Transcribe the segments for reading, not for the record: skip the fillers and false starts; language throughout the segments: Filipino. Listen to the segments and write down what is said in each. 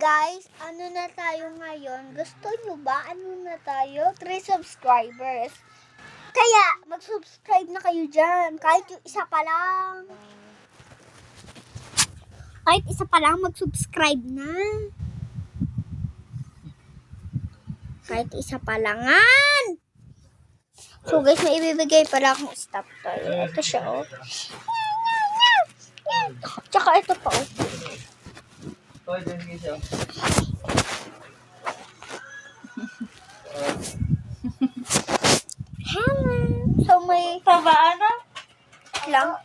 guys, ano na tayo ngayon? Gusto nyo ba? Ano na tayo? 3 subscribers. Kaya, mag-subscribe na kayo dyan. Kahit yung isa pa lang. Kahit isa pa lang, mag-subscribe na. Kahit isa pa langan. So guys, may ibibigay pala akong stop toy. Ito siya, oh. Tsaka ito pa, oh. Toy din siya. Hello. So may Pabaan na? lang.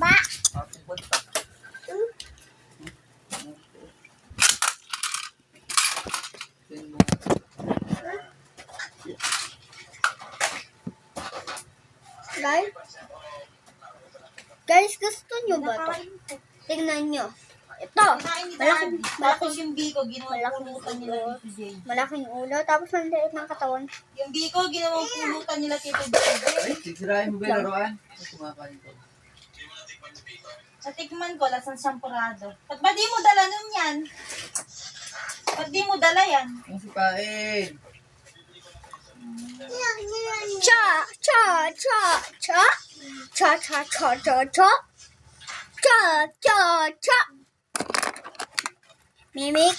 Ba? Guys, gusto nyo ba to? Tingnan nyo. Ito. Tapos yung biko, ginawang pulutan nila Tito Jay. Malaking ulo, tapos maliit ng katawan. Yung biko, ginawang pulutan nila Tito Jay. Ay, sisirahin mo ba yung laruan? Kumakain ko. Sa tikman ko, lasang sampurado. Ba't ba di mo dala nun yan? Ba't di mo dala yan? Ang sipain. Cha, cha, cha, cha. Cha, cha, cha, cha, cha. Cha, cha, cha. Mimix.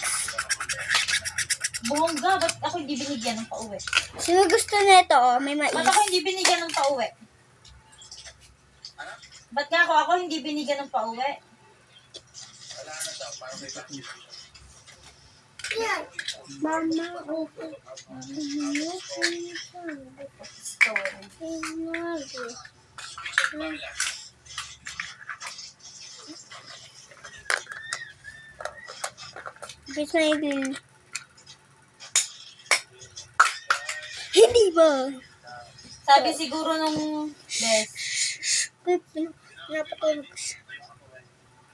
Bongga, ba't ako hindi binigyan ng pauwi? Sino gusto nito? May mais. Ba't ako hindi binigyan ng pauwi? Ba't nga ako hindi binigyan ng pauwi? Mama, okay. Guys, may green. Hindi ba? Sabi siguro nung best. Napatulog siya.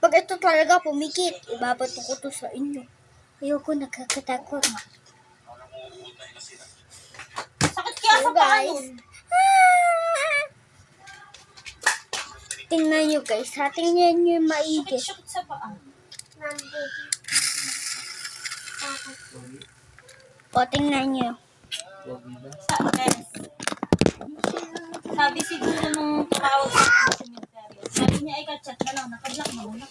Pag ito talaga pumikit, ibabato ko to sa inyo. Ayoko nakakatakot. Sakit kaya sa paa nun. Tingnan nyo guys, ha? Tingnan nyo yung maigi. Sakit sa paa. O, tingnan nyo. Sabi siguro nung tumawag sa akin sa cemetery. Sabi niya, ay kachat na lang, nakablock mo na.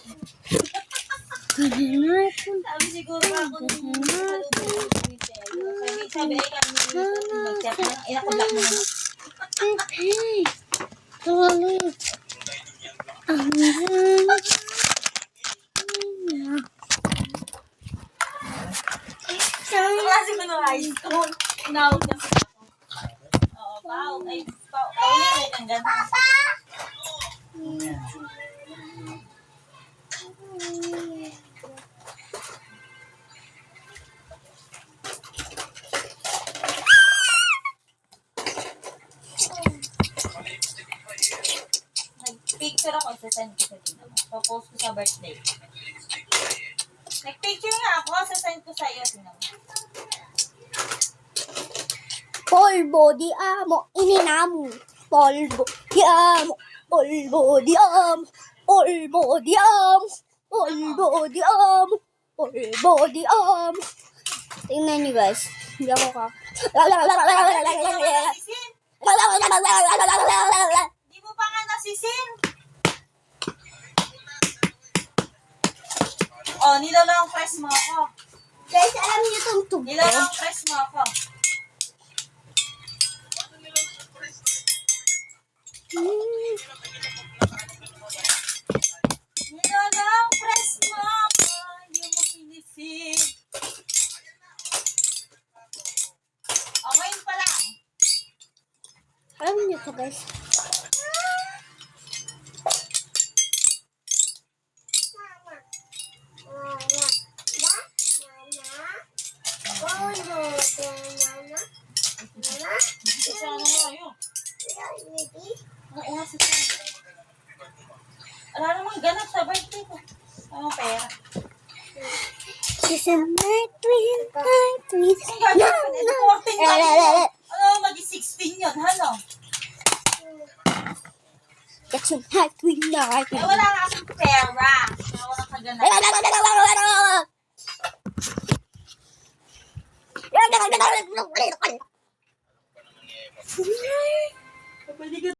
Sabi siguro ako nung salubong sa cemetery. Sabi ay kami nag-chat na lang, ay nakablock mo na. Hey, tuloy. Klase ko nung high school. Tinawag na sa ako. Oo, Pao. Ay, Pauline, ang ganda. Nag-picture ako, isa-send ko sa tingnan mo. Popost ko sa birthday. Nag-picture nga ako, isa-send ko sa iyo, tingnan mo. Polvo di amo, ininamo. Polvo di amo, polvo di amo, polvo di amo, polvo di amo, polvo di amo. Tingnan nyo guys, hindi ako ka. Hindi mo pa nga nasisin. Oh, nilalawang press mo ako. Guys, alam niyo itong tugtog? Nilalawang press mo ako. Nilalawang press mo ako. Hindi mo sinisin. Oh, ngayon pa lang. Alam niyo ito guys. Isa ano nga yun? Oo nga sa siya. Wala namang ganap sa birthday ko. Ano pera? She's a night twin, night twin. Ang gagawin? Ito 14 pa rin. Ano, mag-16 yun, ano? That's a night twin, night Eh, twin. wala nga akong pera. Wala kang kaganap. Pwede ka